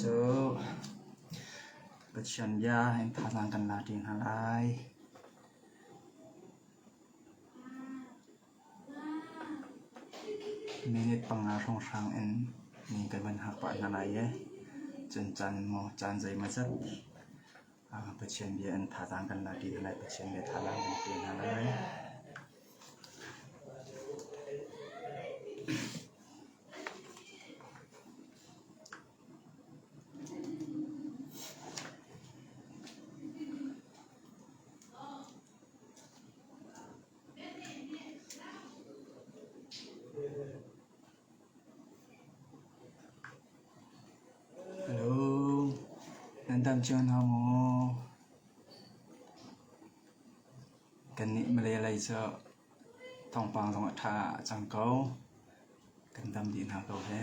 จูปัจจัยยาให้ทางกันลาดินหาไลมินิปังอารงช่างเอ็นนี่กันบันหักปะนาไลเยจันโมจันใจมาจัดปัจจัยยาเอ็นทางกันลาดินหาไลปัจจัยยาทางกันดินหาไลดำจวนหาโมกันนี่มาเลยอะไรเจอทองปังทองอัฐาจังเก้ากันดำดินหาเก้าแท้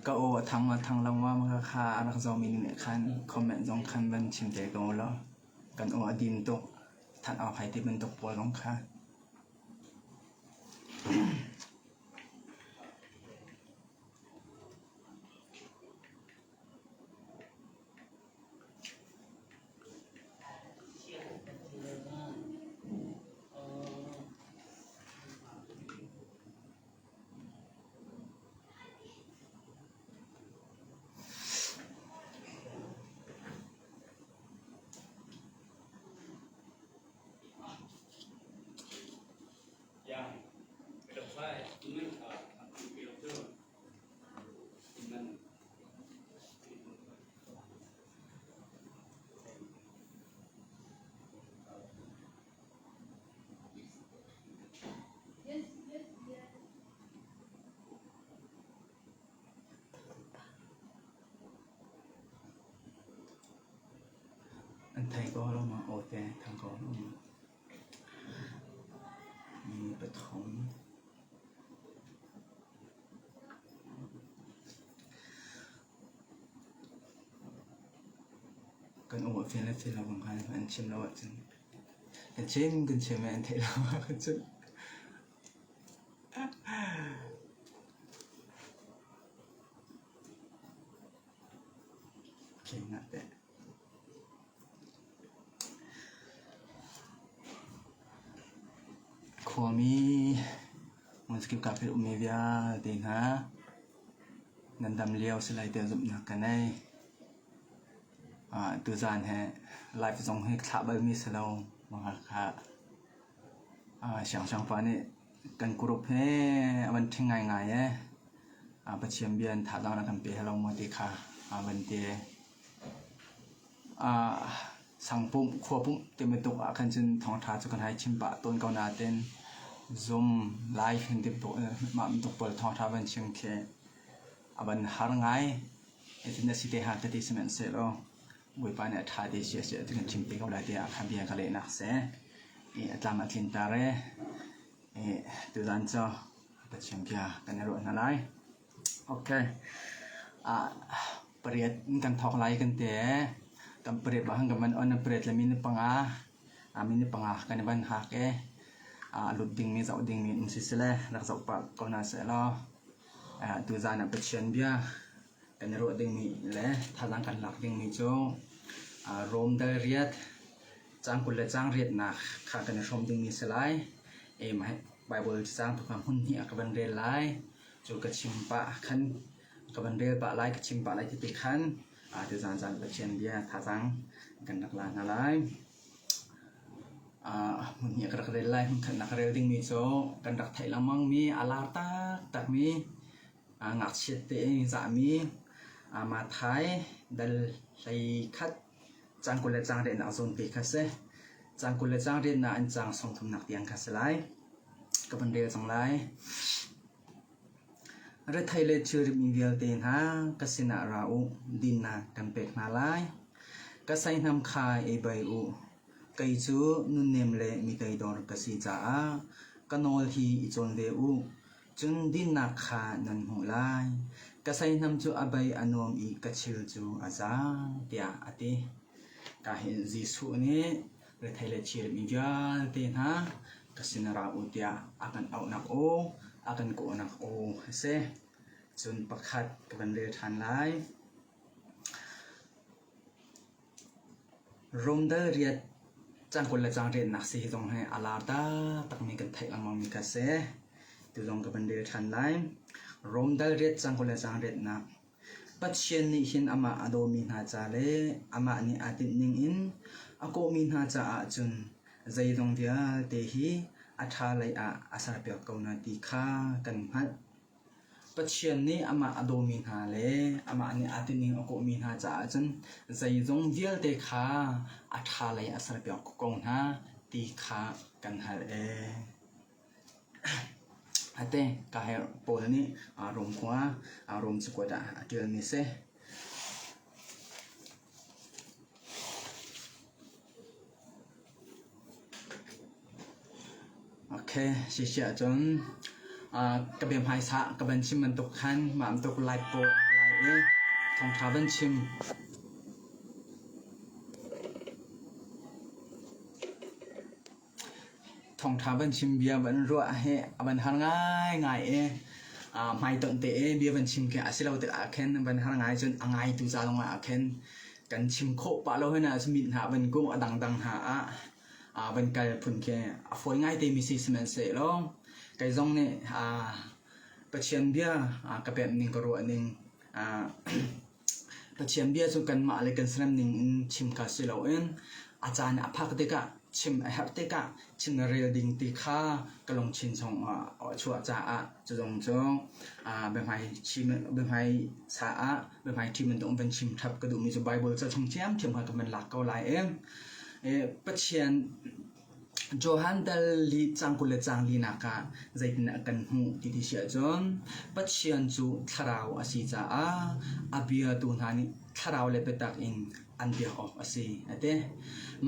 ก็โอ้ทางมาทางลำว่ามันก็ค่าอันก็จะมีเนี่ยคันคอมเมนต์ตรงคันบันชิมใจกันแล้วกันโอ้ดินตกท่านเอาใครที่เป็นตกปวดลงค่ะอันไทยก็เรามาโอแต่ทางก็มีปฐมกันโอ้เฟนและเฟนเราบางครั้งอันชิมเราจนอันชิมกันชิมอันไทยเราจนโอเคนะแต่ขวามีมันสกิลกับเป็นอุเมวิอาเดินหานันดำเลี้ยวสไลเดอร์จุดหนักกันได้ตัวจานแฮไลฟ์ส่งให้ขับแบบมีสโลว์มาค่ะช่างฟ้านี่กันกรุ๊ปให้มันทิ้งง่ายๆประชิมเบียนถ้าเรานักกันไปให้เราโมดิค่ะวันเดียสั่งปุ่มขวบปุ่มเต็มไปตุกคันจนท้องท้าจุกันให้ชิมปะต้นเกาหนาเต้นzoom live เห็นติดตุกมาตุกเปิดท้องท้าวันชิมแค่บันหาง่ายไอ้ที่นั่นสิเดหาติสมันเสร็จแล้ววิปเนี่ยท้าดีเสียถึงชิมไปเขาได้ที่คันเบียกันเลยนะเสียตามมาทิ้งตาเร่ตัวนั้นจะประชิมเบียกันในรถนั่นเลยโอเคเปรียดกันทอกไล่กันเตะกันเปรียดบ้างกับมันอันเปรียดแล้วมีนิปังมีนิปังกันในบ้านหักลุดดิ่งมีเสาดิ่งมีอุสิเสละรักษาปากก็น่าเสียแล้วตัวจานประชิมเบียกันในรถดิ่งมีเลยทางกันหลักดิ่งมีโจรวมได้เรียดจางกุลจางเรียดนักข้ากันในชมดิ่งมีสลายไหมไบเบิลจางถูกความหุ่นเนี่ยกับบันเดลไลจูกระชิมปะขันกับบันเดลปะไลกระชิมปะไลที่ติดขันตัวจานประชิมเบียท่าจางกันนักลานอะไรหุ่นเนี่ยกระเดลไลมันขันนักเรียลดิ่งมีโจกันรักไทยละมั่งมีอาลาตักมีงักเชตเตมีสามีมาไทยดัลไลคัดจางกุลจางเรียนเอาส่วนปีคัสเซจางกุลจางเรียนน่ะอันจางส่งทุนนักเตียงคัสไลกับบันเดลจังไล ระไทยเลชื่อมีเวลเตนฮะกสินาราอุดินนากันเป็กนาไลกษัยนำคาเอใบอุไกจูนุนเนมเลมีไกดอร์กสิจ้ากันอลฮีอิจนเวอุจุนดินนาคานันหูไลกษัยนำจูอใบอนอมอีกัชิลจูอาจารเตียอติกาเห็นจิสุนี้ระไทยเลชื่อมีเวลเตนฮะกสินาราอุเตียakanเอานักโอakan ko nak o se chun pakhat kaban le than lai romdal riat changkol la chang re nak si dong hai alada takmi kan thai amang mi ka se tu dong kaban le than lai romdal riat changkol la chang re nak patchen ni hin ama ado mi na cha le ama ni atin ning in ako mi na cha a chun zai dong dia te hi atha lai a asar pe ko na ti kha kan hat pathian ni ama adomi ha le ama ni atini ko mi ha cha chun zai zong vial te kha atha lai asar pe ko na ti kha kan hal e ate ka he pol ni rom kwa rom chu ko da atil ni seโอเคสิเสียจนกระเบียมไฮซะกระเบียนชิมมันตกขันหมามตกลายโปลายทองท้าบันชิมทองท้าบันชิมเบียร์บันรัวเฮบันหันง่ายง่ายไม่ต้นเตะเบียร์บันชิมแค่อาศัยเราเตะอาเคนบันหันง่ายจนง่ายตุจาลงมาอาเคนกันชิมโคปะเราให้น่ะสมิธหาบันกุ้งดังหาบันไก่พุ่นแค่ฝอยง่ายเตมีซีสมันเสร็จแล้วไก่ซองเนี่ยประเชียนเบียกระเบียนหนึ่งกระโดดหนึ่งประเชียนเบียสุกันมาเลยกันสนามหนึ่งชิมคาสิเราเองอาจารย์อภักเด็กชิมไอฮับเด็กชิมเรียดิ้งตีข้ากระลงชิมชงชัวจ่าจะจงแบบไฮชิมแบบไฮสาแบบไฮที่มันต้องเป็นชิมทับกระดูกมีจะไบเบิลจะชงเชี่ยมชิมหากับมันหลักเกาหลายเองปัจเจียนโจฮันเดลลีจังกุเลจังลีนักใจนักกันหูที่ที่เสียจนปัจเจียนจูทาราวอาศิจ้าอาเบียตุนานิทาราวเลเปตักอินอันเดียวออกอาศิเต้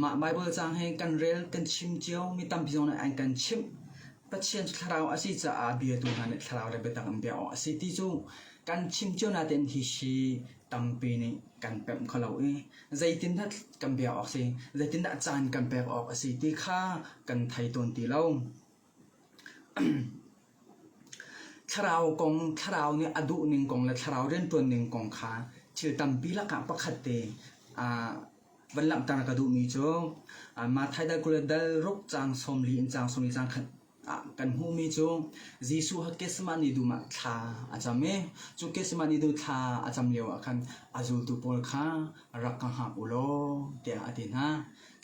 มาไบเบิลจังให้กันเรลกันชิมเจียวมีตั้มพิจารณาอันกันชิมปัจเจียนทาราวอาศิจ้าอาเบียตุนานิทาราวเลเปตักอันเดียวออกอาศิที่จูกันชิมเจียวนาเต็นที่ชีตั้มปีนี้กันเป็มเขาเราใจตินทัดกันเบียออกสิใจตินทัดจานกันเบียออกสิที่ข้ากันไทยตนตีเราคราวกองคราวเนี่ยอดุหนึ่งกองและคราวเรื่องตัวหนึ่งกองขาชื่อตั้มปีละกันประคัตเตวันหลังตานกระดูมีโจมาไทยได้กุลได้รกจางสมลีจางสมลีจางขัดกันหูมีจูจีสุฮักเกสมานิดูมาทาอาจจะไม่จูเกสมานิดูทาอาจจะเลี้ยวกันอาจูตุปอลข้ารักกันหาอุโลเดียอดีนะ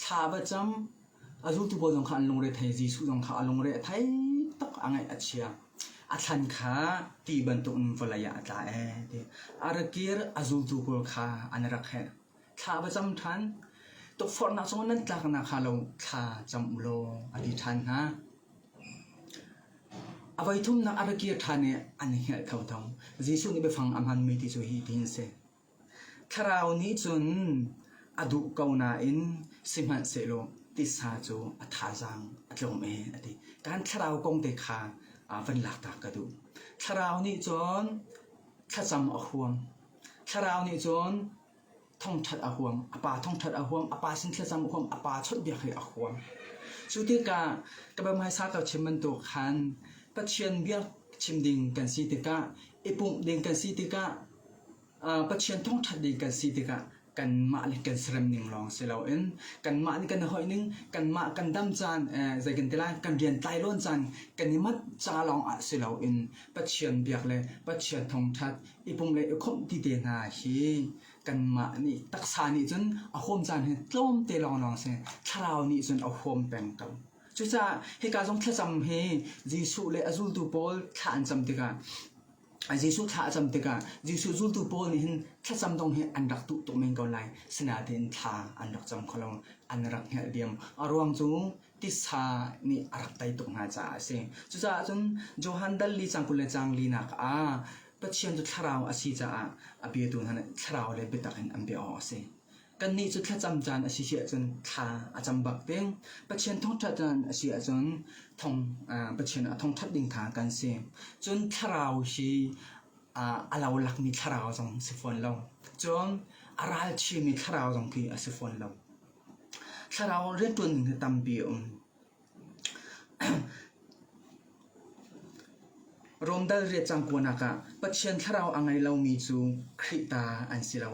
ทาประจำอาจูตุปอลจงขันลงเรไทยจีสุจงขันลงเรไทยตักอ่างไออาเชียอาทันข้าตีบรรทุกฟลายาตาเดียอาร์กีร์อาจูตุปอลข้าอันรักแห่ทาประจำทันตกฝนนักสงนั้นตักนักข้าเราทาจำอุโลอดีทันนะเอาไว้ทุ่มนักอาร์กีทานเนี่ยอันนี้เขาทำจีสุนี่ไปฟังอามันมีที่สุฮีดินเสคราวนี้จนอดุเกานาอินสิมันเสโลติสาจูอัฐาจังอัตโลเมอดีการคราวกงเตคาวันหลักตากระดูคราวนี้จนข้าจำอห่วงคราวนี้จนท่องทัดอห่วงอปาท่องทัดอห่วงอปาสินข้าจำอห่วงอปาชดเบียร์ให้อห่วงสุดที่กากระเบื้องไม้ซากกับเชมันตัวคันปัจเจียนเบียชิมดิ่งกันสีติกาไอปุ่มดิ่งกันสีติกาปัจเจียนท่องทัดดิ่งกันสีติกากันมาลิกันสรมนิ่งลองเสลาเอ็นกันมาลิกันหอยนิ่งกันมากันดำจานใจกันทีละกันเรียนไตล้นจานกันนิมัดจาลองเสลาเอ็นปัจเจียนเบียกเลยปัจเจียนท่องทัดไอปุ่มเลยคมที่เดนาฮีกันมานี่ตักษานี่จนเอาโฮมจานเห็นต้มเตลองลองเสคราวนี้จนเอาโฮมแบ่งกันจุดจ้าเหตุการณ์ต้องแค่จำเฮจีสุเลอจูลตูโพลท่านจำติกาจีสุท่าจำติกาจีสุจูลตูโพลนี่เห็นแค่จำต้องเฮอันรักตุตัวเมงกอไลสนาเดินท่าอันรักจำเขาลงอันรักเฮเดียมอารมณ์จูติสานี่รักไตตรงหาจ้าเสจุดจ้าจนโจฮันดัลลีจังกุเลจังลีนัก ปัจเจียนจุดทราวอาศิจะอาเบียตุนหันทราวเลยเบตักเห็นอันเบียออเซกันนี้จุดแค่จำจานอาศิเชียจนทาอาจำบักเด้งปัจเจียนท่องทัดจานอาศิจนท่องปัจเจียนท่องทัดดิ่งทากันเซจนทราวชีอาเราหลักมีทราวจงสิฟอนเราจนอาราลชีมีทราวจงคือสิฟอนเราทราวเรื่องตัวหนึ่งคือตำเบียรวมได้เรียจังกวนากะปัจเจียนถ้าเราอังไงเรามีจูคริตาอันสิเรา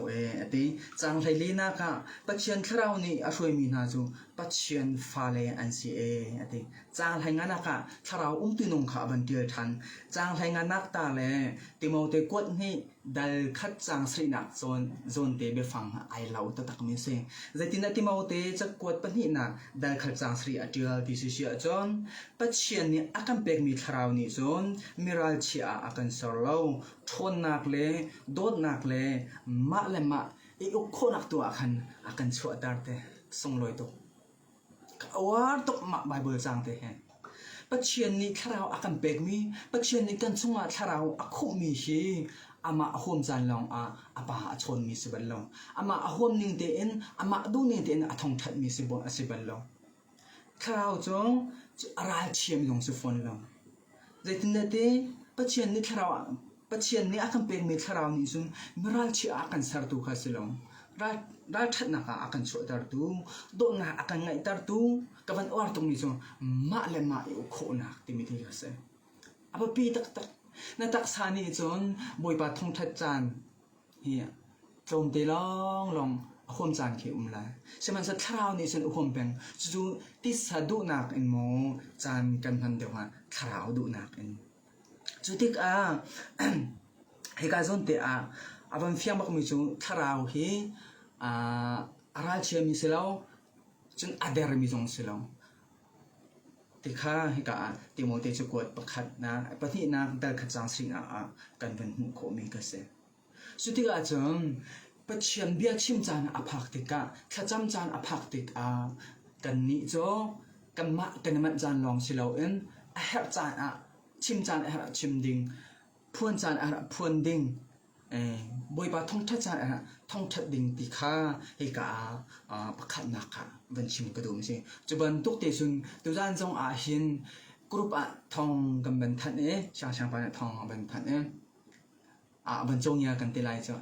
ติจังไทลีนากะปัจเจียนถ้าเรานี่อช่วยมีนาจูปัจเจียนฟาเลอันสิติจังไทงานักะถ้าเราตุนงขาบันเดียทันจังไทงานักตาเลติโมเตกวดนี่ดัลคัดจังสรีนักโซนเตเบฟังไอเราตักมีเซใจตินาติโมเตจะกวดปนินะดัลคัดจังสรีอดีลดิสิเชียจอนปัจเจียนนี่อากันเป็กมีถ้าเรานี่จนมิรัลชีอากันสโลทนนักเลโดดนักเลมาเลมาอีกคนนักตัวอากันชัวดาร์เตส่งลอยตัวว่าตกมาไบเบิลจังเตะปัจเจียนนี้ถ้าเราอากันเป็กมีปัจเจียนนี้กันส่งถ้าเราอาคุมีชีอามาอาหวมจันลองอาปะชนมีสิบัลลองอามาอาหวมนิ่งเตนอามาดูนิ่งเตนอาทองทัดมีสิบสิบัลลองถ้าเราจงอาราเชียมลงสิฟอนลองใจตินเตปัจเจียนนี้ถ้าเราปัจเจียนนี้อากันเป็กมีถ้าเรานี่ซุนมิรัลชีอากันสารตุขัสลองรัฐนักอากันช่วยตาร์ตูโดนนักอากันไงตาร์ตูกับวันอวดตรงนี้จงมาเลมาอยู่โคนักที่มีที่กันเสอาไปปีตักนั่นตักสานี่จนบอยปาทงทัดจานเฮียโจมตีลองคนจานเขียวเลยใช่ไหมสักคราวนี้ฉันอุ้มเป็นจู่ที่สะดุนักเองโมจานกันพันเดียวว่าคราวดุนักเองจู่ที่ให้การส่วนเตะบันเฟียงบักมีจู่คราวฮีอาราเชียมีสิแล้วจนอเดร์มีจงสิแล้วที่ข้าให้กับติโมเตจะกวดประคัดนะปฏินักดัลขจังสิงกันเป็นหูโคมีกษสุดที่อาจารย์ปัจเจียนเบียชิมจานอภักติกะขจำจานอภักติกกันนี้โจกันมันจานลองสิเราแฮบจานชิมจานแฮบชิมดิ่งพวนจานพวนดิ่งบอยปาท่องทัดจานท่องทัดดิ่งติข้าให้กับประคัดนักวันชิมกระดุมสิจุบันตุกเตซุนตัวจานจงหินกรุ๊ปท่องกันบันทัดช่างปานท่องบันทัดบันจงยากันตีไลจ้า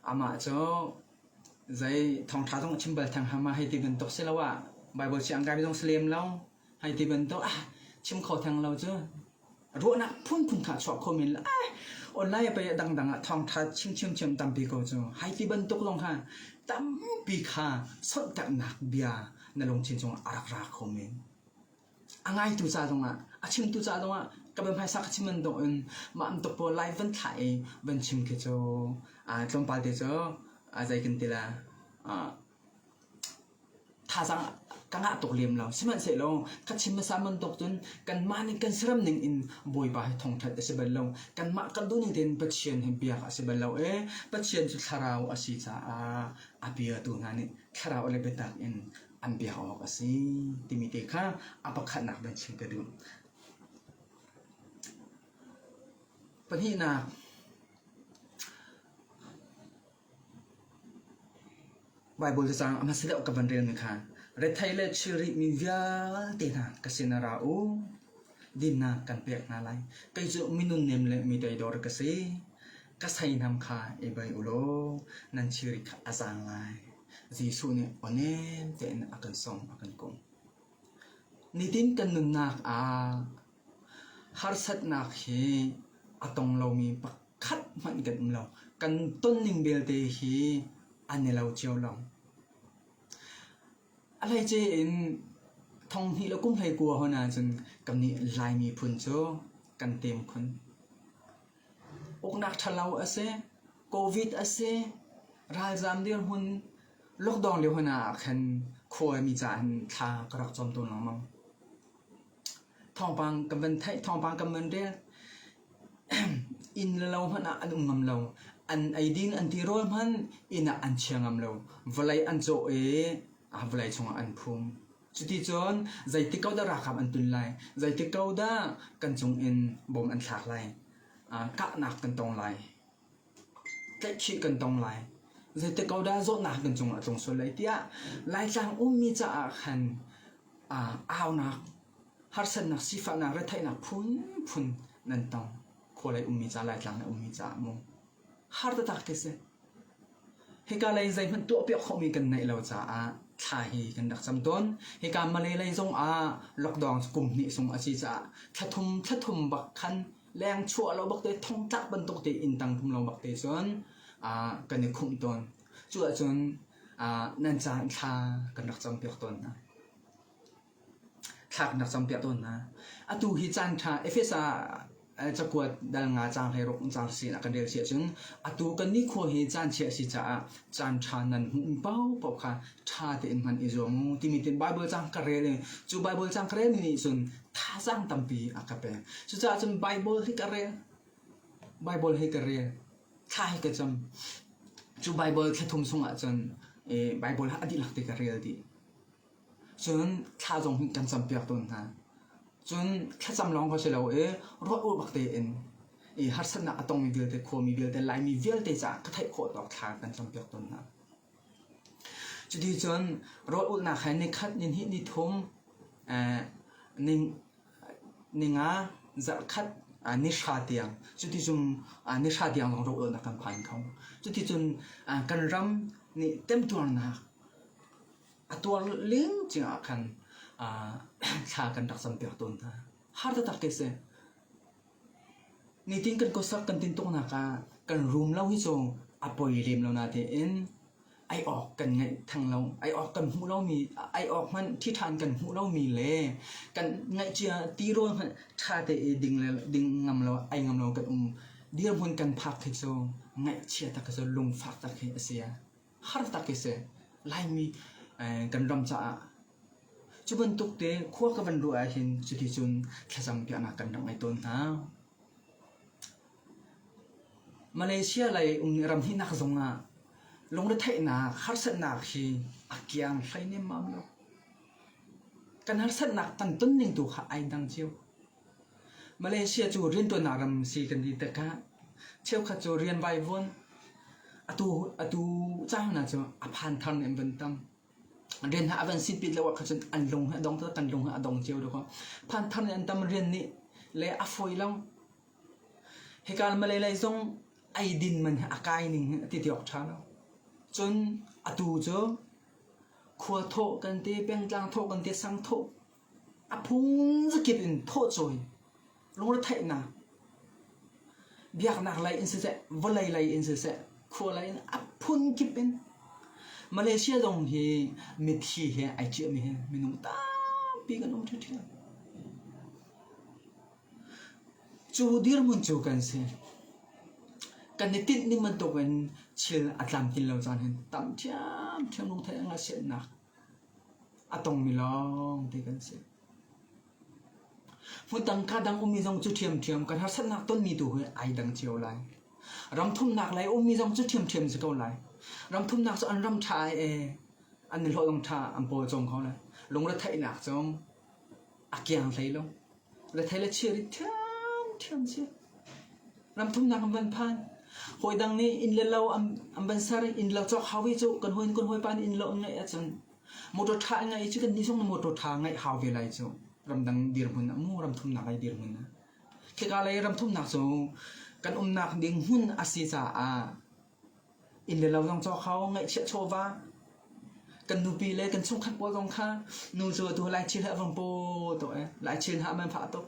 อามาจ้าใจท่องท้าต้องชิมบัลทางหามาให้ตีบันตุกเสละว่าไบเบิลเชียงกายไม่ต้องเสลียมแล้วให้ตีบันตุกชิมขอทางเราจ้ารู้นะพุ่นขาชอบคอมเมนต์ละออนไลน์ไปดังท่องท้าชิมตามปีก็จ้าให้ตีบันตุกลงค่ะตามปีค่ะสดแต่หนักเบียนั่นลงชิมจงอารักคอมเมนต์ง่ายตัวจ้าตรงชิมตัวจ้าตรงกับเป็นภาษาชิมันตรงมาอันตกพอไลฟ์วันไทยวันชิมก็จ้าจงปาเตจ้าใจกันตีละท่าสังกังอาตกเลียมเราใช่ไหมเสร็จแล้วกัดชิมมาสามันตกจนกันมาในกันสลับหนึ่งบอยไปท่องทัดเสร็จแล้วกันมากันดูนี่เด่นปัจเจียนเห็นเบียร์เสร็จแล้วปัจเจียนสุดคาราวอาศิจ้าเบียร์ตัวนั้นคาราวอะไรเป็นต่างอันเบียร์ออกสิที่มีเด็กข้าอัปขัดหนักเป็นชิมกระดุมปฏินาไบเบิลจะสั่งอามาเสด็จกับบันเรียนไหมคะเรทไทยเลชิริมีวิาเตนะกสินาราอูดินนากันเปียกนาไลไกจุมินุนเนมเลมีใจดอร์กสิกษัยนำขาเอบายอุโลนันชิริกอาจารย์ไลจีสุเนอเนนเตนอากันส่งอากันกงนิดินกันนุนนักฮาร์สัตนักเฮอาตงเรามีปักคัดมันกันเรากันต้นนิงเบลเตฮีอันนี้เราเจียวลองอะไรเจนทองที่เรากุ้งไทยกลัวเขานะจนกับนี้ลายมีพุ่นโจกันเต็มคนอกนักทะเลาอะเซโควิดอะเซรายจามเดียวหุ่นล็อกดาวน์เดียวหัวหน้าคันครัวมีจานทากระจอมตัวน้องมั่งทองปังกับมันไทยทองปังกับมันเรียอินเราหัวหน้าอันงำเราอันไอดินอันที่ร้อนมันอินะอันเชียงงำเราเวลาอันโจเเวลาชงอันพุ่มจุดที่จนใจที่เขาได้ราคาอันตุนไลใจที่เขาได้กันจงอินบ่มอันฉากไล กะหนักกันตรงไรแกขี้กันตรงไรจะแต่เขาได้โจหนักกันจงส่วนไรเดียไล่จังมีจะขันเอาหนักฮัตสันหนักสิฟ้าหนักเรทัยหนักพุ่นนั่นต้องคนไรมีจะไล่จังมีจะมงฮาร์ดตักเกษเฮกาเลยใจมันตัวเปียกเขามีกันในเราจะชายกันดักจำต้นเฮกามาเลยทรงล็อกดาวน์กลุ่มนี้ทรงอาชีจะถ้าทุ่มบักคันแรงชั่วเราบักเตะท่องจักบรรทุกเตะอินตังทุ่มเราบักเตะส่วนกันในคุมต้นจู่จนนั่นจะชากันดักจำเปียกต้นนะชากันดักจำเปียกต้นนะตูฮิจันชาเอฟเอสจะกวดดังงาจางให้รกจางสีนักเดียร์เสียจนตูกันนี่ควรฮิจันเชียสิจะจันชานันหุ่นเป้าปกค่ะชาเตนมันอิจงที่มีเต็นไบเบิลจังกระเรเลยจู่ไบเบิลจังกระเรนี่ส่วนท่าจังตั้มปีอากาเปจู่จะจนไบเบิลให้กระเรไบเบิลให้กระเรท่าให้กระจำจู่ไบเบิลแค่ทุ่มส่งจนไบเบิลอดีหลักติกระเรดีจนท่าจงกันจำเปียกต้นนะจนแค่จำลองเขาเฉลยรถอุบัติเหตุฮัตสนะต้องมีเวลแต่โคมีเวลแต่ไลมีเวลแต่จากก็ไทยโคตรทางกันจำเปียกต้นนะจุดที่จนรถอุบัติเหตุในคัดยินหินิทมนิงาจะคัดนิชาเตียงจุดที่จนนิชาเตียงของรถอุบัติเหตุกันผ่านเขาจุดที่จนกันรำนี่เต็มตัวนะตัวเลี้ยงจริงอ่ะกันชากันดักสัมเปียกต้นนะฮาร์ดตักเกษนี่ทิ้งกันก็สักกันทิ้งตรงนักกันรุมเล่าให้โจปอยริมเรานาเทอินไอออกกันไงทางเราไอออกกันหูเรามีไอออกมันที่ทานกันหูเรามีเลยกันไงเจียตีโร่ชาเตดิ่งเลยดิ่งงำเราไองำเรากันเดียมคนกันพักให้โจไงเชียตักโจลงฟักตักให้เสียฮาร์ดตักเกษไลมีกันรำจ่าจุบันตุกเตะขั้วกับบันรัวเห็นจุดที่จุนแค่จำเปียนักกันดังไอต้นนะมาเลเซียเลยรำที่นักสงลงได้ไทยนักฮัตสันนักที่อักยังไฟเนมามแล้วกันฮัตสันนักตั้งต้นหนึ่งตัวขาไอดังเชียวมาเลเซียจูเรียนตัวนารำสีกันดีแต่กะเชียวข้าจูเรียนไบเบิลตูเจ้าหน้าจูพันทันเอ็มเป็นตั้มเรียนหาวันสิบปีแล้วว่าเขาจะอันลงหาดองตัวกันลงหาดองเจียวดูเขาพันทันเอ็นตั้มเรียนนี่เลยอฟอยแล้วเหตุการณ์มาเลยส่งไอดินมันอากายหนึ่งติดออกช้าแล้วจนตูเจอขวดโถกันเตะเปียงจางโถกันเตะสังโถพุ่งจะกินโถจอยลงรถไถนาเบียกหนักไหลอินเสเซวไหลอินเสเซขวดไหลพุ่งกินเป็นมาเลเซียตรงที่มีที่เฮไอเจียมีนุ่มตาปีกันนุ่มเที่ยวจูดีร์มันจูกันเสียกันนิดนี่มันตัวกันเชื่ออัตลามกินเราจานเห็นตั้มเทียมลงไทยงาเสียนักอัตตงมีลองที่กันเสียมุตังคาดังมีจงจุเทียมกันฮัสนักต้นนี้ตัวไอดังเจียวไหลรำทุ่มหนักไหลมีจงจุเทียมจะเกาไหลรำทุ่มหนักจะอันรำชายอันนี้เราต้องชาอันโปจงเขาเลยลงแล้วไทยหนักจงอักยังไทยลงแล้วไทยแล้วเชื่อเทียมเชื่อรำทุ่มหนักอันบันพันหอยดังนี้อินเลวอันบันซาร์อินเลวจะฮาวิจูกันหอยปานอินเลวไงอาจารย์โมโตทางไงจุกันนี่ส่งโมโตทางไงฮาวิไลจูรำดังดีร์มันนะมูรำทุ่มหนักไอดีร์มันนะแค่การเลยรำทุ่มหนักจูกันหนักดิ่งหุ่นอาศิษาอินเลวต้องเจ้าเขาไงเชื่อโชวากันนูปีเลยกันส่งขัดปวดตรงข้านูจูตัวลายชื่อหาฟังโปตัวลายชื่อหามันผ่าตก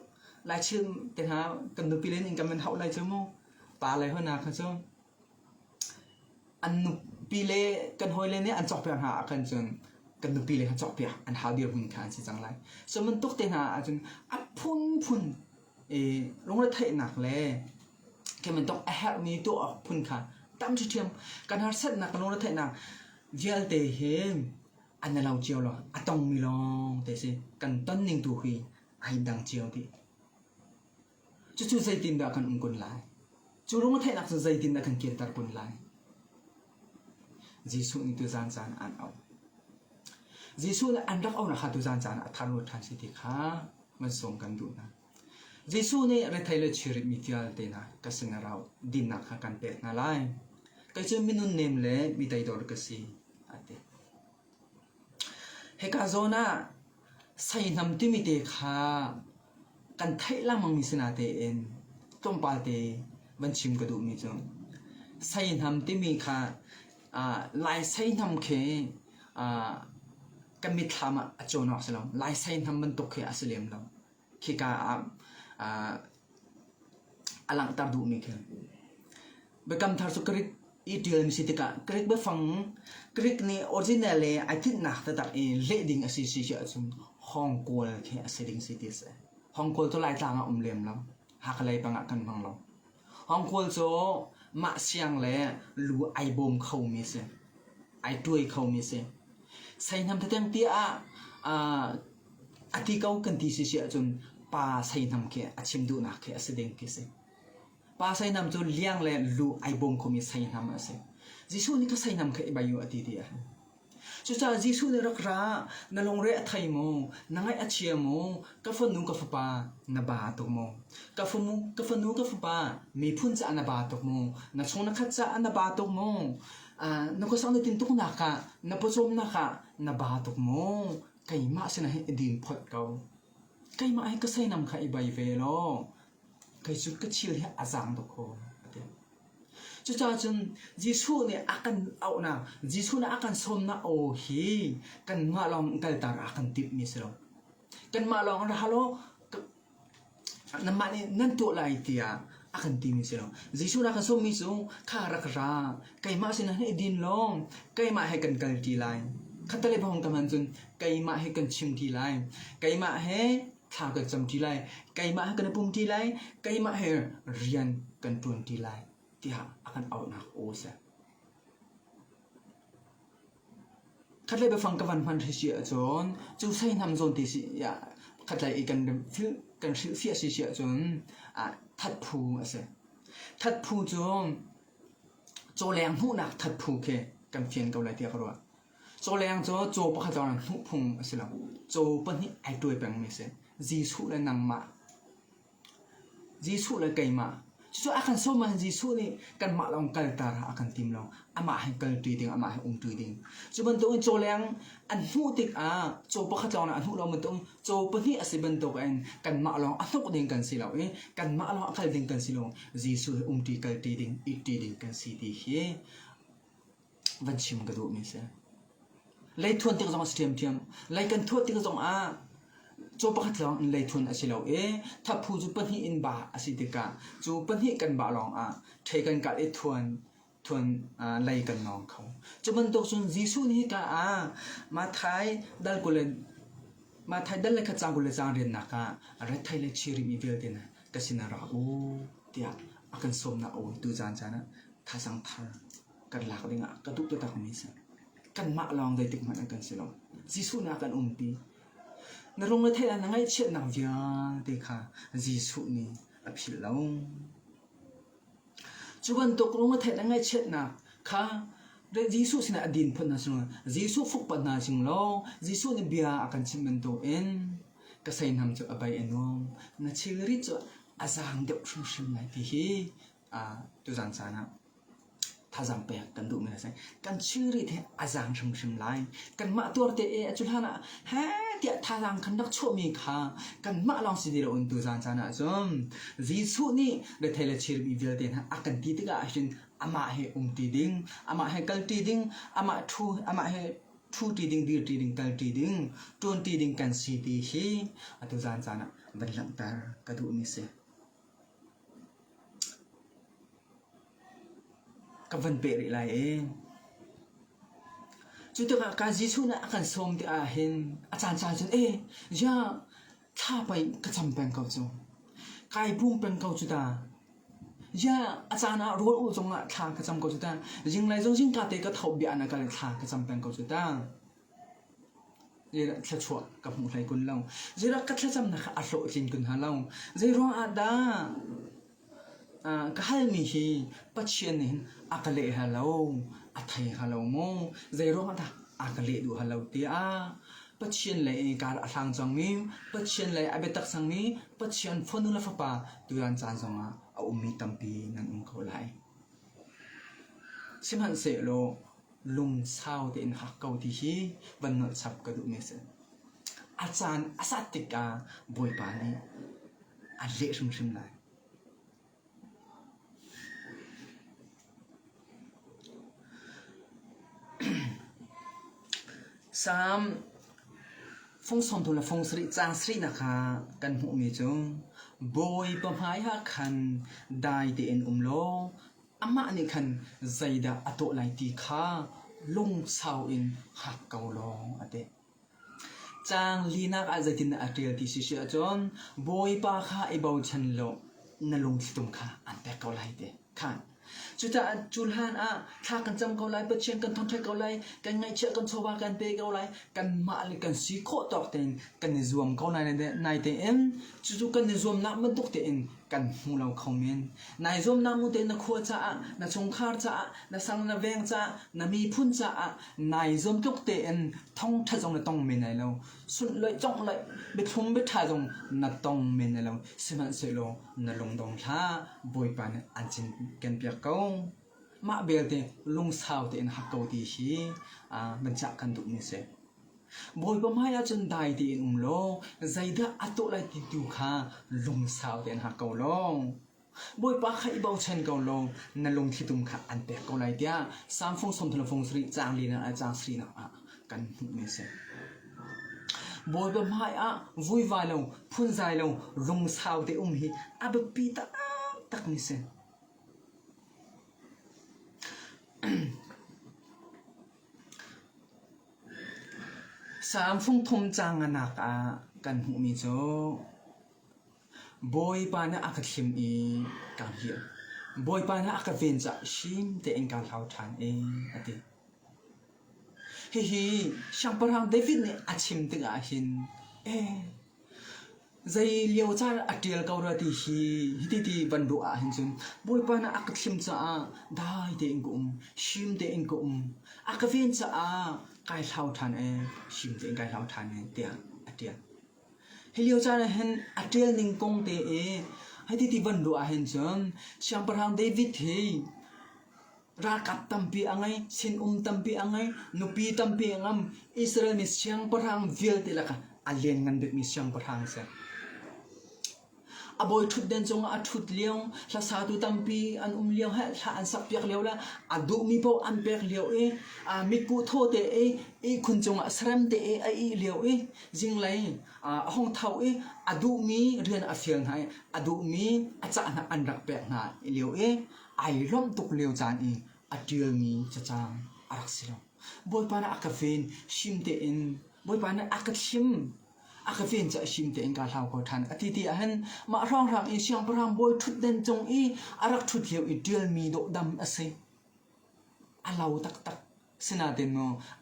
ลายชื่อแต่หากันนูปีเลยนี่กันมันเท่าไรเจ้าโมปลาอะไรเขาหนักเขาจ้องอันนูปีเลยกันหอยเลยเนี่ยอันจอกเปียหากันจนกันนูปีเลยเขาจอกเปียอันหาเดียวหุ่นขานสิจังไรส่วนมันตกแต่หาจนพุ่นลงรถไถหนักเลยแค่มันต้องแอบมีตัวพุ่นขาตั้มเทียมกันหาเส้นหนักลงรถไถหนักเยอะแต่เห็นอันนั้นเราเจียวหรออะต้องมีลองแต่สิกันต้นหนึ่งตัวหุยไอดังเจียวดิจู่ใจตินดากันกุนไลจู่ลงรถไถหนักใจตินดากันเกียรตากุนไลจีสุนี่ตัวจานอันเอาจีสุอันรักเอาหนักตัวจานอัฐานรถทันสิทธิค่ะมันส่งกันดูนะ Jesu ni retai le chirit mitial te na kasing araw din na kakanpet na lai. Kaya minun name le bitay dor kasi ate. Heka zona say nam timite ka kan thai lamang misinate en tompate banchim kadu mi jo. Say nam timi ka lai say nam ke kamit lama achona salam lai say nam bentuk ke aslem lam. Kika alang tardu mi ke. Bekam tar su krik ideal misitika krik be fang krik ni originally I think nak ta e leading association Hong Kong ke asiding cities Hong Kong to lai tanga lem lam hakalai panga kan bang lo Hong Kong so ma siang le lu ai bom khau mi se ai tuai khau mi se sai nam ta tang ti ati kau kan ti si chun pa sai nam ke achim du na ke asiding ke se pa sai nam chu liang le lu ai bom khau mi sai nam ase Jisu ni ka sai nam ke bayu ati ti chu cha Jisu ni rakra na long re athai mo nangai achia mo ka fanu ka fa na ba to mo ka fanu ka fa mi phun cha na ba to mo na chona khat cha na ba to mo na ko sang tin tuk na ka na pochom na ka na ba to mo kai ma sina he din phot kau kai ma ai ka sai nam kha ibai ve lo kai chu ka chil he azang to ko chu cha chun Jisu ni akan au na Jisu na akan som na o hi kan ma long kal tar akan tip mi selo kan ma long ra halo na ma ni nan to lai tia akan tip mi selo Jisu na kan som mi su kha ra kra kai ma sin he din long kai ma he kan kal ti lai khatale bhong kaman chun kai ma he kan chim ti lai kai ma he tha kan cham ti lai kai ma he kan pum ti lai kai ma he rian kan tun ti lai Tia akan out na osa. Katlay ba fang kawan man siya zon, ju say nam zon ti siya. Katlay ikan fil kan siya siya zon, tat pu ase. Tat pu zon, zo liang hu na tat pu ke kan fian kau lai tia karwa. Zo liang zo zo pa kataw na hu pung ase lang. Zo pa ni ay tuwe pang mese. Jisu la nang ma. Jisu la kay ma. So akan so man Jisu ni kan ma long kal tar akan tim long ama han kal tui ding ama han tui ding so ban to cho lang an hu tik cho pa khat long an hu lo man to cho pa ni ase ban to kan ma long a thok ding kan si lo kan ma long akal ding kan si lo Jisu ti kal ti ding I ti ding kan si ti he van chim ga do mi se lai thon tik jong stem tiam lai kan thot tik jong cho pa khat long lai thun asilo tha phu ju pan hi in ba asidika chu pan hi kan ba long thei kan ka e thun lai kan nong khau chu ban to sun Jisu ni ka ma thai dal le kha chang ko le chang ren na ka ra thai le chiri mi vel den ka sina ra tia akan som na tu jan jana tha sang thar kan la ka dinga ka tu ta mi sa kan ma long dai tik man kan silo Jisu na kan ti na rong na thai na ngai chet nang via te kha Jisu ni aphil long chuban to rong na thai na ngai chet na kha re Jisu sina adin phun na sung Jisu fuk pa na sing lo Jisu ni bia akan chimben to en ka sai nam chu abai enom na chiri chu azang de shum shum lai ti hi tu jang sana thazang pe kan du me sai kan chiri the azang shum shum lai kan ma tor te chulhana ha tia thazang kan dak cho mi kha kan ma long si dir un tu jan chana zum Jisu ni le thele chir bi vel ten akan ti tiga asin ama he ti ding ama he kal ti ding ama he thu ti ding dir ti ding kal ti ding ton ti ding kan si ti hi atu jan chana ban lang tar ka du mi se ka van pe ri lai chu ta ka Jisu na akan som ti hin chan chan chun ja tha pai ka cham peng kau chu kai bum peng kau chu ta ja achana rol u chonga tha ka cham kau chu ta jing lai jong jing ka te ka thau bia na ka tha ka cham peng kau chu ta Jira tla chua ka mu lai kun long jira ka tla cham na ka a hlo jing kun ha long jiro ada ka hal mi hi pathian hin akale halo athai halo mo zairo ma ta akale du halo ti ปัจจัยเลยการทางจังมีปัจจัยเลยอาเบตักสังมีปัจจัยฝนนุลฟ้าป่าตุลันจานจงอ่ะเอามีตัมปีนั่นเขาไหลสิมันเสโลลุงเศร้าเดินหักเกาที่ฮีบันนดสับกระดูกเมสอาจารย์อาสัตติกาบอยปานีอันเละริมๆเลยสามฟงสมทุลฟงสริจางสรินะคะกันหูมีจงบอยปะหายหักคันได้เดินโลอามานี่คันใจดาอโตไลตีขาลุงเศร้าอินหักเกาลองอเดจางลีนักอาจจะตินอาเรียลที่สิเชียจนบอยปะขาไอเบาชันโลนลุงสิตุมขาอันเปกเกาไลเดค่ะจุดอาจุลฮันถ้ากันจำเกาไลเปเชียนกันทอนเทเกาไลกันไงเชื่อกันโซบากันเปเกาไลกันมาลิกันสีโคตอกเต็นกันนิซวมเกาไลในเต็นจุดกันนิซวมนักมันตุกเต็นกันหูเราคอมเมนนายซวมนักมุเต็นนักขัวจ้านักชงคาร์จ้านักสังนักเวงจ้านักมีพุ่นจ้านายซวมตุกเต็นท่องทัศงนักต้องเมนไอเราสุดเลยจ้องเลยเบ็ดทุ่มเบ็ดท่าจงนักต้องเมนไอเราสิมันเสโลนักลงดงท่าบอยปานอันจินกันเปียกเกามาเบลเตลุงสาวเตนหักเกาดีฮีบรรจักกันตุนิเซบอยปมายาจนได้เตนโลใจดาอัตโตไลติดูค่ะลุงสาวเตนหักเกาลงบอยปะใครเบาเชนเกาลงนั่นลงที่ตุมค่ะอันเปกเกาไลเดียสามฟงสมทลฟงสรีจางลีนะจางสรีนะกันตุนิเซบอยปมายาวุ้ยวายลงพุ่นใจลงลุงสาวเตฮีอาบปีตาตักนิเซสามฟงทมจางนักกันหูมีโจบอยปานะอักขิมอีกันเหียบอยปานะอักเวนจะชิมเตอ็งการเล่าทานเองอดีฮิช่างประหารเดวิดเนี่ยอาชิมตึงอาหินใจเลี้ยวจ้าอัดเดียลเกาลตีฮีฮิติตีบันดูอาหินจุนบอยปานะอักขิมจ้าได้เตอ็งกุมชิมเตอ็งกุมอักเวนจ้ากายเล่าทานชิมเตอ็งกายเล่าทานเตียอัดเดียเฮียวจ้าเห็นอัดเดียลนิงกงเตให้ที่บันดูอาหินจุนช่างประหารเดวิดเฮรักตัมปีอังไงสินตัมปีอังไงนุปีตัมปีอังมอิสราเอลมิสช่างประหารวิลติละกันอัลเลนงันเด็กมิสช่างประหารเสอบอยทุดเดนจงทุดเลี้ยวลาซาตุตัมปีอันเลี้ยวให้ลาอันสับเปียกเลี้ยวละดูมีพออันเปียกเลี้ยวมีกูโทเตคุณจงสรัมเตเลี้ยวจิงเลยห้องเท้าดูมีเรียนอาเฟียงให้ดูมีอาจารย์อันรักเปียกหน้าเลี้ยวไอล้อมตุกเลี้ยวจานอดีลมีจะจางอารักสิลบอยปานะอักเฟนชิมเตนบอยปานะอักชิมอาคาเฟนจะชิมเตงกาลาวก็ทันอาทิตย์อันมาร้องรำอีเชียงพรำบอยทุดเดนจงอารักทุดเลียวเดียลมีโดดำเสอาลาวตักสนาเดนโม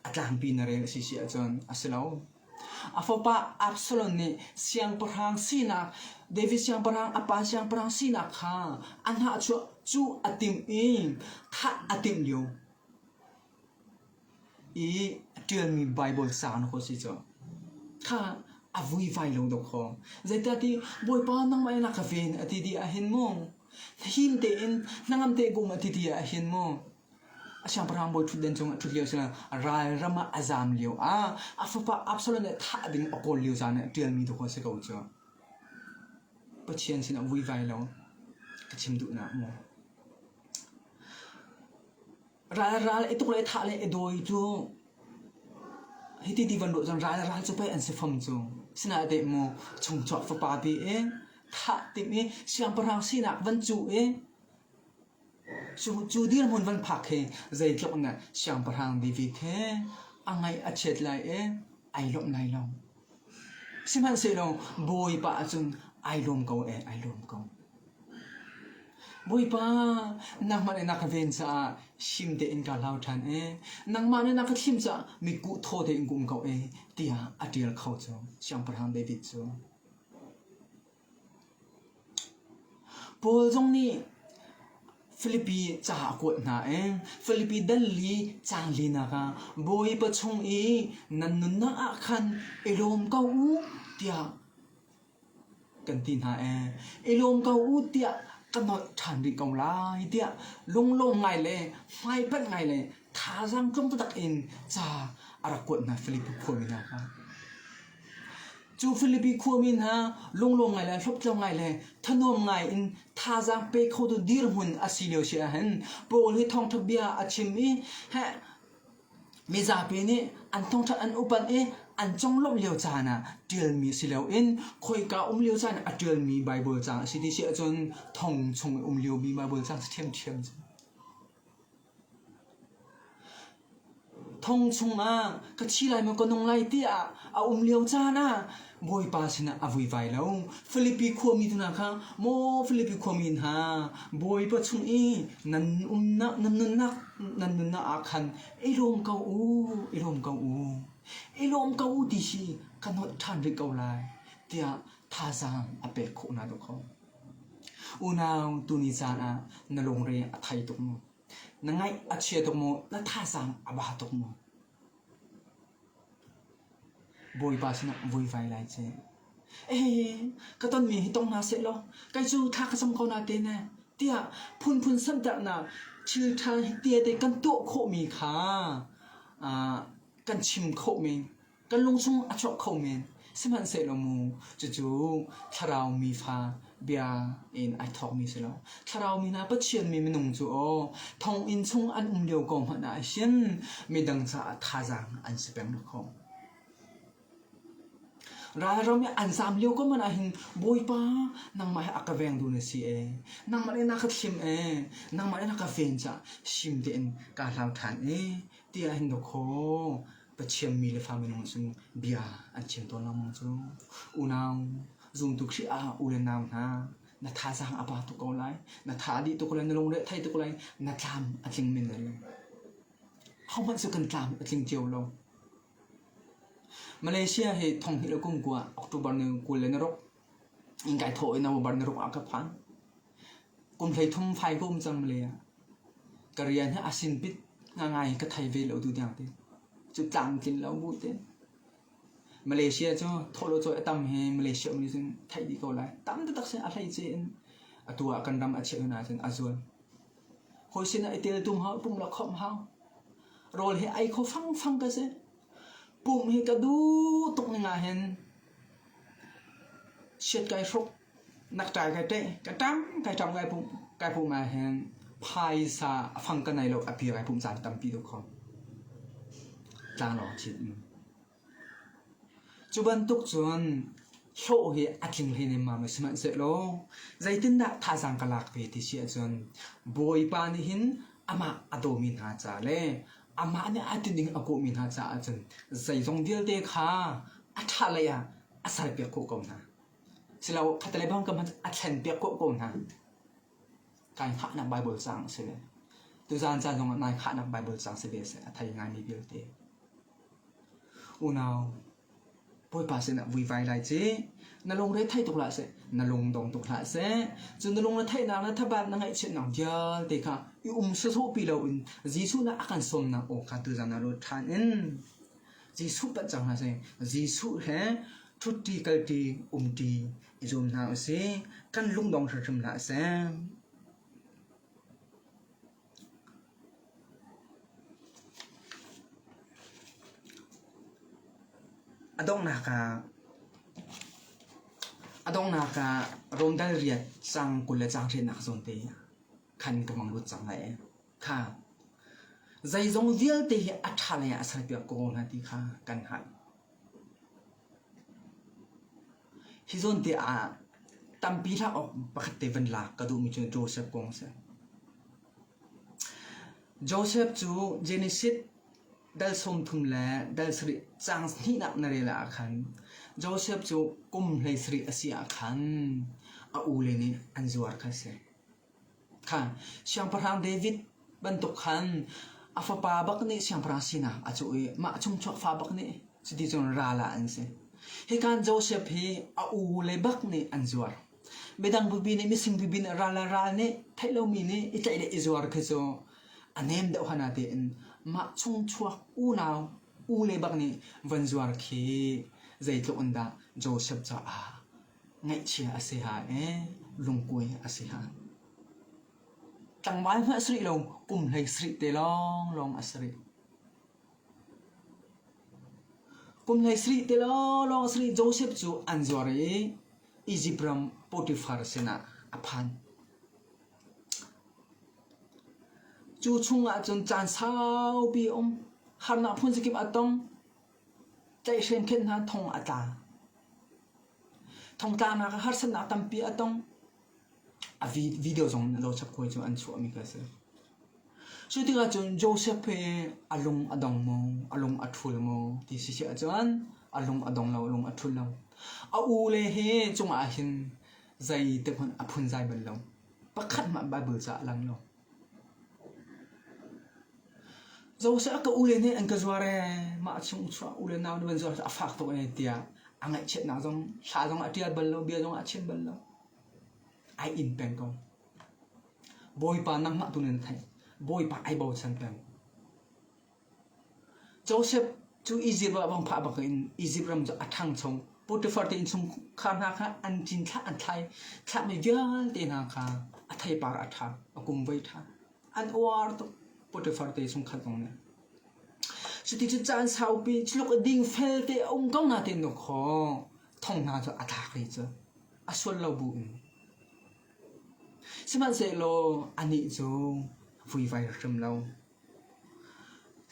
อาจารย์ปีนเรลสิอาจารย์อาศลาวอาฟอปาอับสลอนเนเชียงพรำสีนักเดวิสเชียงพรำอาปาเชียงพรำสีนักค่ะอันหาจูอติมท่าอติมเลียวเดียลมีไบเบิลสานโคสิจ้าค่ะอาวุยไฟลงดอกคอใจแต่ที่บอยป้านั่งไม่นักคาเฟ่อาทิตย์เห็นมั้งหิมเตนนั่งอันเตกุมอาทิตย์เห็นมั้งอาช่างพรำบอยทุดเดนจงทุดเลี้ยวสินะรายรำอาจามเลี้ยวอาฟปะอับสลเนี่ยท่าดิ่งอโกเลี้ยวจานเนี่ยเดียนมีทุกคนเสกเอาจ้ะปัจเจียนสินะวุยไฟลงกระชิมดุนะมั้งรายไอ้ตุกเลยท่าเลยไอ้โดยจูฮิติวันดูจนรายจะไปอันเสฟมจงสินะเดโมชงจอดฟปาบีท่าติมีเสียงประหารสินะวันจูจูดีร์มุนวันพักใจกลับงั้นเสียงประหารดีวิดอังไงอัจฉริยะไอลมไนลมสิมันเสียลงบอยป้าจนไอลมเขาไอลมเขาบอยป้านักมันนักเวนจ้าชิมเตอินกาลาวทันนักมันนักชิมจ้ามีกูโทเตอินกุมเขาเตียอดีลเขาจ้าเสียงประหารเดวิดจ้าพอจงนี้ ฟิลิปปีจ่ากวดนาเองฟิลิปปีดัลลีจางลีนาค่ะบอยปะชงอีนันนุนนาอาคันเอโลมเกาอูเตียกันตีนาเองเอโลมเกาอูเตียกันนอทันดิกงลายเตียลงไงเลยไม่เป็นไงเลยท่าจังจงตักอินจ่าอารากวดนาฟิลิปปีควมินาค่ะจูฟิลิปปีควมินาลงไงเลยชอบลงไงเลยถนนไงอินท่าจังไปเขาดูดีร์หุ่นอาศิเลวเชียหันโปรให้ทองทบียอาชิมีฮะมีจ่าปีนี้อันทองทัอันอุปันอันจงลบเลี้ยวจานะเดือนมีสิเลวอินคอยกาเลี้ยวจานะเดือนมีไบเบิลจางสิที่เชื่อจนทองชงเลี้ยวมีไบเบิลจางเทียมทองชงก็ชี้ไรมันก็นงไรเตี้ยเลี้ยวจานะบอยปาสินะอวุยไวแล้วฟิลิปปีขวมีทุนาค่ะโมฟิลิปปีขวมีนะบอยปะชงนันนุนนักอาคันไอโรมเกาอูดิชีกันหดทันริเกาไลเตียท่าจังอเปกโคนาดุเขาอุณาวตุนิจานะนลงเรียไทยตุกโมนังไงอาเชียตุกโมและท่าจังอบาตุกโมบอยปาสนะวุยไฟไลเจก็ตอนมีให้ต้องนาเสร็จแล้วไกจูท่ากระสมเขานาเตนะเตียพุนสันตะนาชื่อทางเตียแต่กันตัวโคมีค่ะกันชิมโคมีกันลงซุงอัชโคมีสมันเสร็จแล้วมูจู่ถ้าเรามีฟ้าเบียอินไอทอกมีเสร็จแล้วถ้าเรามีนาปัจเจียนมีมนุงจู่ทองอินซุงอันเดียวกองหันอาเซียนมีดังสะท่าจังอันสเปงนักของเรามีอันสามเลี้ยวก็มันหินบอยป้านังมาให้อักเวงดูนสินังมาให้นักชิมนังมาให้นักเฟนจ้ะชิมเด่นการเราทานเตียหินดอกโคปะเชียมมีเลฟามินงซุงเบียอันเชียมตัวเรามองซุอุนาวซุงตุกชีอุเลนาวนาท่าสังอาบาตุกเอาไลนาท่าดีตุกเอาไลนลงเละไทยตุกเอาไลนาทามอันจิงมินเลยเขามันสุกันตามอันจิงเจียวลงมาเลเซียเฮทองฮิโรกุมกัวออกตุบันนึงกุลเลนรกอิงไก่โถอินาวบันนรกอากับพันกุมเพลทุ่มไฟกุมจังมาเลยกระเรียนให้อาสินปิดง่ายๆก็ไทยเวลเอาดูอย่างเดียวจุดจังกินแล้วบูเต้มาเลเซียจ้าโทรโจตั้มเฮมาเลเซียมันซึ่งไทยดีกว่าไรตั้มตักเสียอะไรเจนตัวกันดำอาเชียนาเจนอาซวนโฮสินะไอเตลตุ้มเฮาปุ่มละคอมเฮาโรลเฮไอเขาฟังกันเสียปุ่มเฮกระดูตกในงานเห็นเช็ดไก่ฟกนักจ่ายไก่เตะไก่ตั้มไก่ปุ่มมาเห็นพายซาฟังกันในโลกอภิไก่ปุ่มจานตั้มปีทุกคนจางหล่อชิดจุบันตุกจวนโชว์เฮอัดลิงเฮนมาไม่สมัยเสร็จแล้วใจตินดาท่าสังกลักเวทีเชียจวนบอยปานิหินอามาอโดมินหาจ่าเล่อามาเนี่ยอัดดิ่งอโกมินหาจ่าจวนใจทรงเดียลเด็กค่ะอัดอะไรอาศัยเปียกโกกงนะสิเราพัฒนาบ้างกับมันอัดเห็นเปียกโกกงนะการขัดนับไบเบิลจังเสียตัวจานจานตรงนั้นขัดนับไบเบิลจังเสียเสียไทยงานมีเดียลเด็กอุณาวปอยปาเสนะวิไวไลเจนลงได้ไทยตุกละเสนลงดงตุกละเสจนนลงได้ไทยนางนะทบาทนางไอเชนนางเดียลเด็กค่ะสุดปีเราจีสุนะอาการสมนะโอคันตัวจานารถทานจีสุปัจจังนะเสจีสุเฮทุติกัลตีตีอิจมนาเสกันลุงดงเสมละเสอดองนาคารมได้เรียนจังกุลจังเรียนนักสนติขันกำลังรู้จังไรค่ะใจจงเดียลตีอัฐอะไรอาศัยเปียกโกงนาทีค่ะกันหันฮิจนตีตั้มปีละออกปกติวันละก็ดูมีจนโจเซฟกงเซโจเซฟจูเจนิสิตดัลสมทุมแลดัลสริจังนี่นับนาเรลาขันโจเซฟจูกุมเลยสริอาเซียขันอูเลนี่อันจวาร์คัสเซค่ะเชียงพระรามเดวิดบรรทุกขันอาฟาปาบักนี่เชียงพระสินะอาจุยมาชุ่มชกฟ้าบักนี่สิที่จนราลาอันเซเหตุการณ์โจเซฟฮีอูเลบักนี่อันจวาร์ bedang bubi ne missing bubi ne ral ne thailo mi ne itai de izwar khazo anem da hana te in ma chung chuak u naw u le bak ni vanzwar khi zai to unda Joseph cha a ngai chia ase ha lungkui ase ha tang mai ma sri long kum lai sri te long asri kum lai sri te long sri Joseph chu anzwari Egyptram Potiphar sena aphan chu chunga chun chan sao bi harna phun sikip atong chai shem khen na thong ata thong ta na har san na tampi atong a video zong lo chap khoi chu an chu ami ka se so tinga chun Joseph pe alung adong mo alung athul mo ti si si chuan alung adong lo alung athul lo a u le he chunga hin zai te khon aphun zai ban lo pakhat ma bible cha lang lo Joseph ka u le ne an ka zware ma chung chwa u le naw ban zo a fak to ne tia angai chet na zong sa zong atia ban lo bia zong a chen ban lo ai in pen ko boy pa nang ma tu nen thai boy pa ai bo san pen Joseph chu Egypt ba bang pha ba in Egypt ram cho athang chong Potiphar te in chung kha na kha an chin tha an thai tha me vial te na kha a thai par atha akum vai tha an war to Potiphar te chung kha tong ne su ti chu chan sau pi chlok ding fel te kong na te no kho thong na cho atha kai cho asol lo bu in siman se lo ani chu vui vai ram lo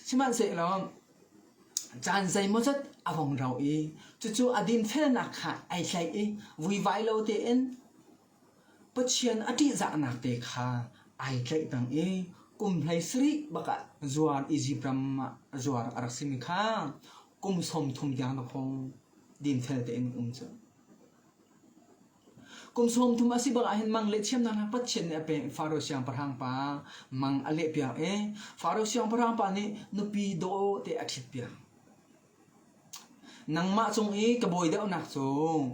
siman se lo chan zai mo chat awong rau chu adin fel na kha ai sai vui vai lo te en pachian ati za na te kha ai tlai tang kum lai sri baka zuar Egyptram zuar araksimi kha kum som thum yang no khong din fel te en cha kum som thum asi baka hin mang le chem na pachian ne pe faro siang parhang pa mang ale pia faro siang parhang pa ni nupi do te athit pia nang ma chung ka boy da nak chung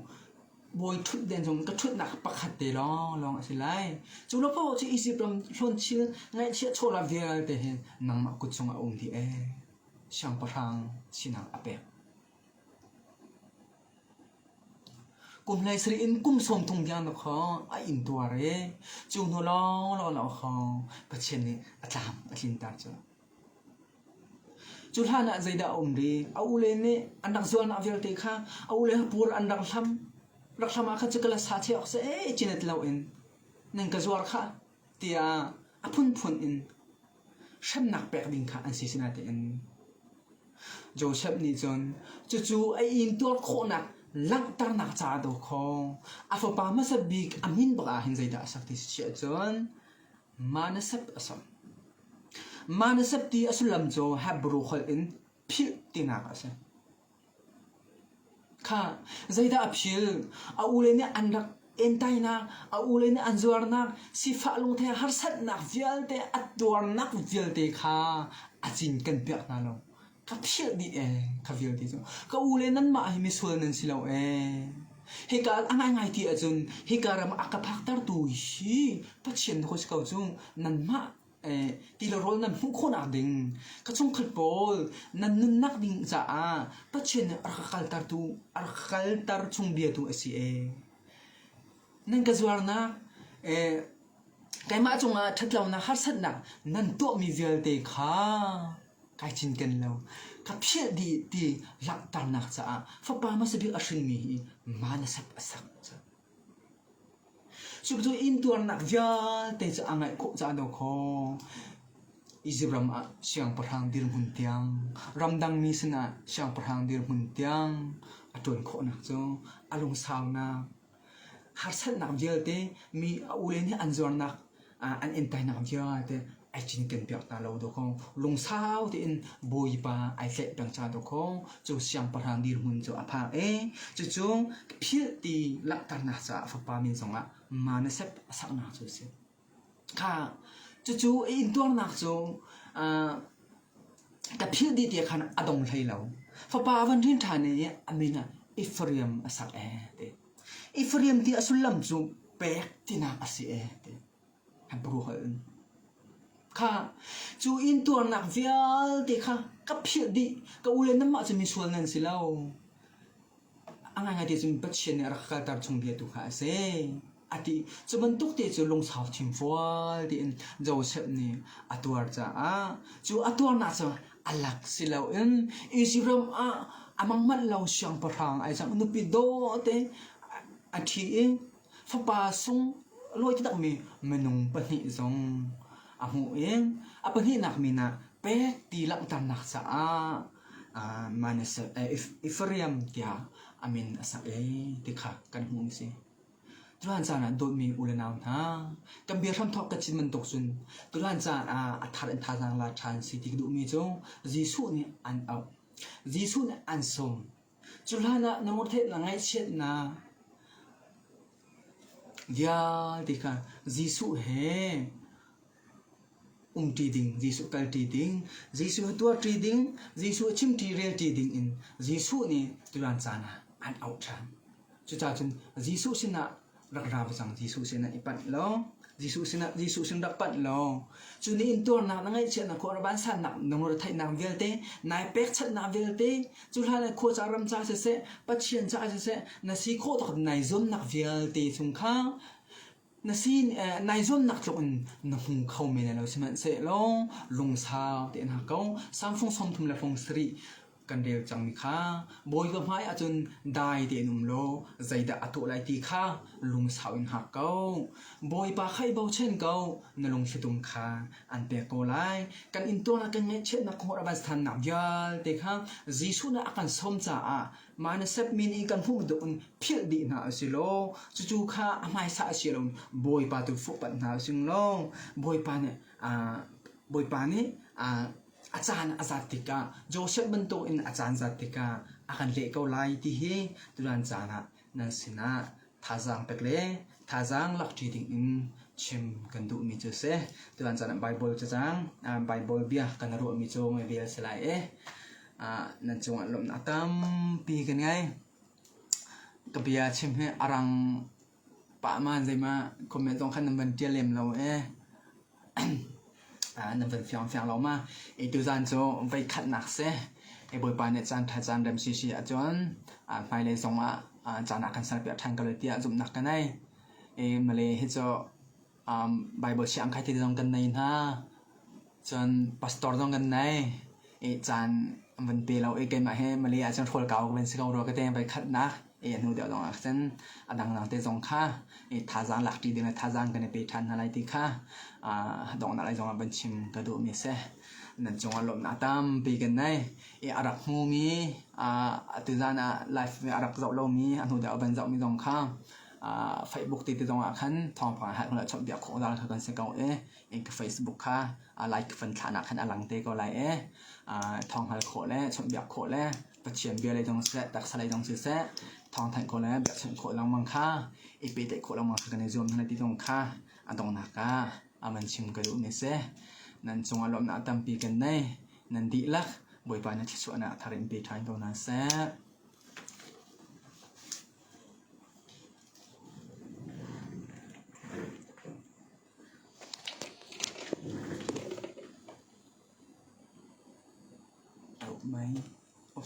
boy thut den chung ka thut nak pakhat te long asilai chu lo po chi Egyptram hlon chil ngai chia chola vial te hen nang ma ku chung a thi siang parhang sinang ape kum lai sri in kum som thung yang no kho a in tuare chu no lo kho pachen ni atlam atlin tar cha chu thana zaida ri aule ne andak zuan avel te kha aule pur andak thlam rakhama kha chakala sa che ok se chinet law in nang ka zuar kha tia aphun in shan nak pek ding kha an si sinate in Joseph ni jon chu ai in tor kho nak lang tar nak cha do kho afa pa ma sa big amin ba hin zaida sakti si jon manasap asam manasap ti asulam jo habru khol in phil tina ka se kha zaida aphil aule ne andak entai na aule ne anzuar na sifa lung the har sat nak vial te atwar nak vial te kha achin kan pek na lo ka phil di ka vial ti so ka ule nan ma hi misul nan silaw he ka angai ti ajun he karam akaphak tar tu hi patchen ko ska chung nan ma ti lo rol nan hu khona ding ka chung khat pol nan nun nak ding cha patchen arkal tar chung bia tu asi nan ka zuar na kai ma chung thatlaw na har sat na nan to mi vial te kha kai chin ken lo ka phia di lak tar nak cha fa pa ma sabi ashing mi manasap asak cha subtu in tuar nak via te cha angai ko cha do kho Egyptram siang parhang dir hun tiang ramdang mi sina siang parhang dir hun tiang atun kho nak cho alung saw na har sat nak via te mi ule ni anzor nak an entai nak via te ai chin ken pyak ta lo do kho lung saw te in boy pa ai se pang cha do kho chu siang parhang dir hun cho apha chu chung phil ti lak tar na cha fa pa min songa manasep asak na chu se kha chu in tuar nak chu ka phil di ti khan adong thlai lo fa pa van rin tha ne amina Ephraim asak te Ifriam ti asulam zu pek tina asi te han bru hal kha chu in tur nak vial te kha ka phil di ka ulen na ma chu mi sual nan silao anga nga ti chun patchen ra kha tar chung bia tu kha se ati chuman tuk te chu long sao thim fual ti in joseph ni atuar cha a chu atuar na cha alak silao in isiram a amang mat lau siang parang ai sang nu pi do te athi in fa pa sung loi ti dak mi menung pa ni zong amu in apa ni nak mi na pe ti lak tan nak sa a manes ifriam tia amin asa ti kha kan hum si tulan sana do mi ulanam ha kam bia tham thok ka chin man tok sun tulan cha a thar an tha jang la chan si ti du mi jo jisu ni an au jisu ni an som chulana namor the la ngai chet na ya ti kha jisu he ti ding jisu kal ti ding jisu tua ti ding jisu chim ti rel ti ding in jisu ni tulan sana an au chan chu cha chun jisu sina rak ra ba sang jisu sina ipat lo jisu sin dak pat lo chu ni in tor na ngai chen na ko ban san na nong thai na velte nai pek chat na velte chu la na kho cha ram cha se pa chien cha se na si kho to nai zon na velte chung kha na si nai zon nak chon na hung khau me na lo siman se lo lung sa te na ko sam phong som thum la phong sri kan del chang mi kha boy ko mai achun dai te num lo zaida atu lai ti kha lung sao in ha ko boy pa khai bo chen ko na lung situm kha an pe ko lai kan in to na kan nge chen na ko ra ban stan na yal te kha jisu na akan som cha a mana sep min in kan hu do un phil di na asilo chu kha amai sa asilom boy pa tu fu pat na sing lo boy pa ne acan azatika Joseph bento in acan zatika akan le ko lai ti hi tulan chana nan sina thazang pekle thazang lak thi ding in chim kan du mi chu se tulan chana bible cha chang bible bia kan ro mi chu me bel selai nan chung lom na tam pi kan ngai ka bia chim he arang pa man zai ma comment tong khan nan tia lem lo nằm phần phiang lâu mà ý tôi dàn cho vay khát nạc xe ý bồi bà nè dàn thay dàn đầm xì xì ạ chốn phải lấy giống dàn nạc khăn sẵn bịa thang cả lời tiạ dùng nạc cái này ý mà lấy hết cho bài bồi xiang khai thì dòng gần này ha chốn pastor dòng gần này ý dàn vẫn bì lâu ý cái mà he mà lấy ạ chốn khổ cáo của bên sĩ cầu rồi cái tên vay khát nạc ý nụ điệu dòng ạ chân đăng nàng tê dòng kha ý thả dàn lạc đi đi là thả dàn cái này bì thàn hà lại tí kha dòng nạ lại dòng bên chim cái độ mi se nên dòng lộn nạ tam bị cái này Arab hu mi từ ra là live Arab dạo lâu mi anh hồi đạo bên dạo mi dòng khang Facebook thì dòng khăn thong phải hạt là chọn việc khổ ra thời gian sẽ cầu cái Facebook kha like phần thả nạ khăn lăng tê có lại thong hạt khổ lẽ chọn việc khổ lẽ và chuyển bia lại dòng sẽ đặc sản lại dòng sẽ thong thành khổ lẽ việc chọn khổ lăng mang kha bị tệ khổ lăng mang cái này zoom này tí dòng kha dòng nạ ka aman chim kalu ni se nan chunga lom na tampi kan nei nan di lak boy pa na thisu na tharin pe thain ko na se mai op